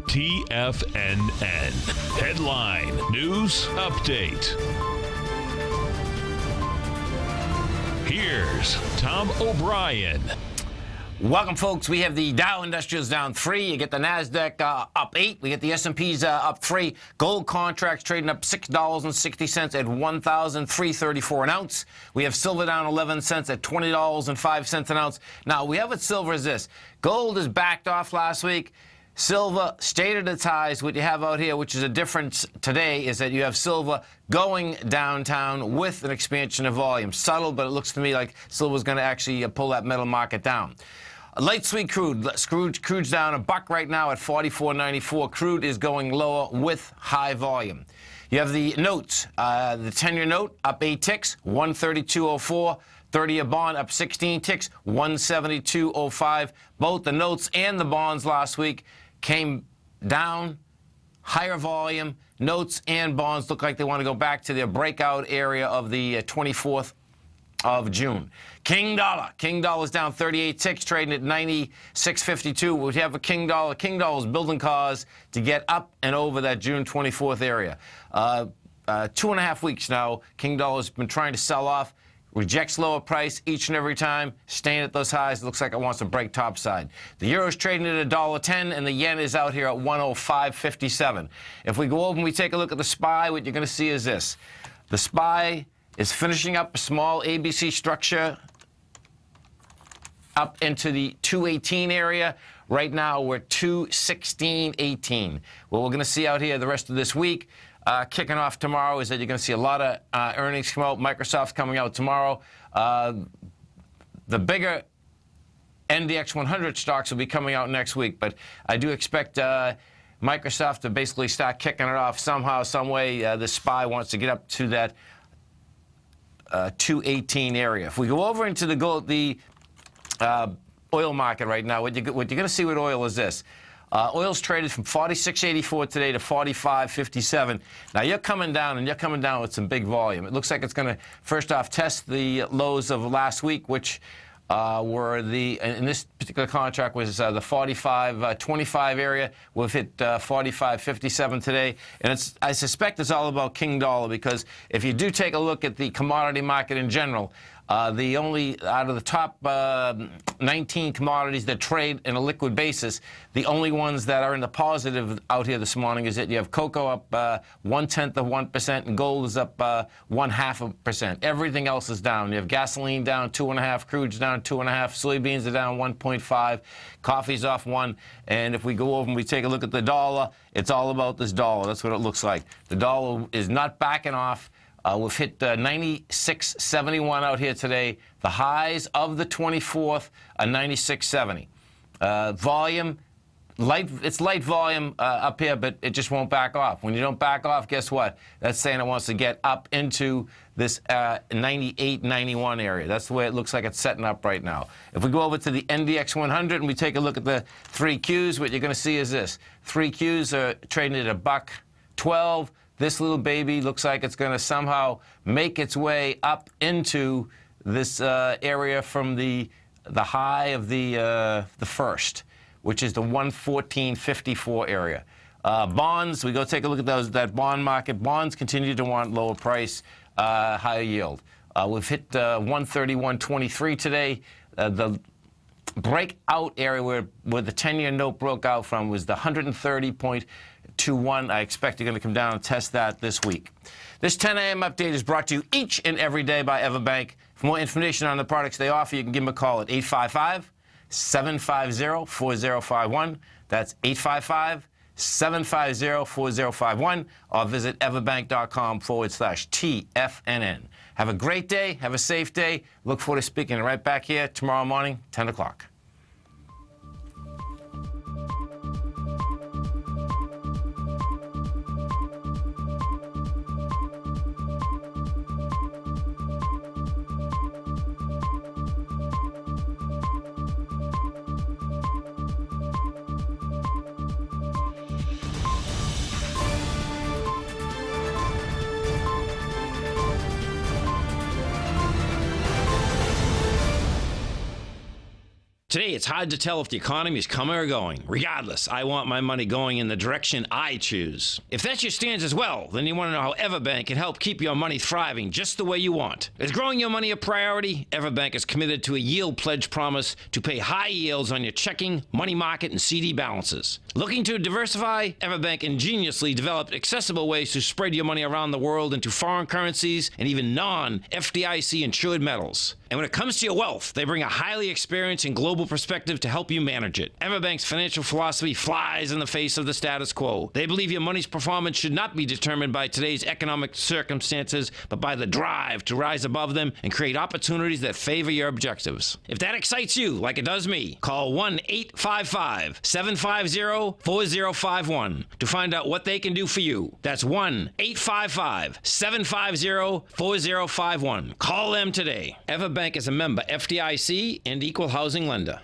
TFNN. Headline News Update. Here's Tom O'Brien. Welcome, folks. We have the Dow Industrials down 3. You get the NASDAQ up 8. We get the S&Ps up 3. Gold contracts trading up $6.60 at $1,334 an ounce. We have silver down 11 cents at $20.05 an ounce. Now, we have what silver is this. Gold is backed off last week. Silver stayed at its highs. What you have out here, which is a difference today, is that you have silver going downtown with an expansion of volume. Subtle, but it looks to me like silver's going to actually pull that metal market down. Light sweet crude's down $1 right now at $44.94. Crude is going lower with high volume. You have the notes. The 10-year note up 8 ticks, 132.04. 30-year bond up 16 ticks, 172.05. Both the notes and the bonds last week came down, higher volume. Notes and bonds look like they want to go back to their breakout area of the 24th of June. King dollar's down 38 ticks, trading at 96.52. We have a King dollar. King dollar's building cause to get up and over that June 24th area. 2.5 weeks now, King dollar's been trying to sell off. Rejects lower price each and every time, staying at those highs. Looks like it wants to break topside. The euro's trading at $1.10, and the yen is out here at 105.57. If we go over and we take a look at the SPY, what you're going to see is this. The SPY is finishing up a small ABC structure up into the 218 area. Right now, we're 216.18. What we're going to see out here the rest of this week, kicking off tomorrow, is that you're going to see a lot of earnings come out. Microsoft's coming out tomorrow. The bigger NDX 100 stocks will be coming out next week, but I do expect Microsoft to basically start kicking it off somehow, some way. The SPY wants to get up to that 218 area. If we go over into the oil market right now, what you're going to see with oil is this. Oil's traded from 46.84 today to 45.57. Now, you're coming down, and you're coming down with some big volume. It looks like it's going to, first off, test the lows of last week, which were in this particular contract was the 45.25 area. We've hit 45.57 today. And I suspect it's all about King dollar, because if you do take a look at the commodity market in general, the only, out of the top 19 commodities that trade in a liquid basis, the only ones that are in the positive out here this morning is that you have cocoa up 0.1%, and gold is up 0.5%. Everything else is down. You have gasoline down 2.5%, crude's down 2.5%, soybeans are down 1.5%, coffee's off 1%. And if we go over and we take a look at the dollar, it's all about this dollar. That's what it looks like. The dollar is not backing off. We've hit 96.71 out here today. The highs of the 24th are 96.70. Volume, it's light volume up here, but it just won't back off. When you don't back off, guess what? That's saying it wants to get up into this 98, 91 area. That's the way it looks like it's setting up right now. If we go over to the NDX 100 and we take a look at the 3Qs, what you're going to see is this. 3Qs are trading at $1.12. This little baby looks like it's going to somehow make its way up into this area from the high of the first, which is the 114.54 area. Bonds, we go take a look at that bond market. Bonds continue to want lower price, higher yield. We've hit 131.23 today. The breakout area where the 10-year note broke out from was the 130.21. I expect you're going to come down and test that this week. This 10 a.m. update is brought to you each and every day by Everbank. For more information on the products they offer, you can give them a call at 855-750-4051. That's 855-750-4051, or visit everbank.com/TFNN. Have a great day. Have a safe day. Look forward to speaking right back here tomorrow morning, 10 o'clock. Today, it's hard to tell if the economy is coming or going. Regardless, I want my money going in the direction I choose. If that's your stance as well, then you want to know how Everbank can help keep your money thriving just the way you want. Is growing your money a priority? Everbank is committed to a yield pledge promise to pay high yields on your checking, money market, and CD balances. Looking to diversify? Everbank ingeniously developed accessible ways to spread your money around the world into foreign currencies and even non-FDIC insured metals. And when it comes to your wealth, they bring a highly experienced and global perspective to help you manage it. Everbank's financial philosophy flies in the face of the status quo. They believe your money's performance should not be determined by today's economic circumstances, but by the drive to rise above them and create opportunities that favor your objectives. If that excites you, like it does me, call 1-855-750-4051 to find out what they can do for you. That's 1-855-750-4051. Call them today. Everbank is a member FDIC and equal housing lender.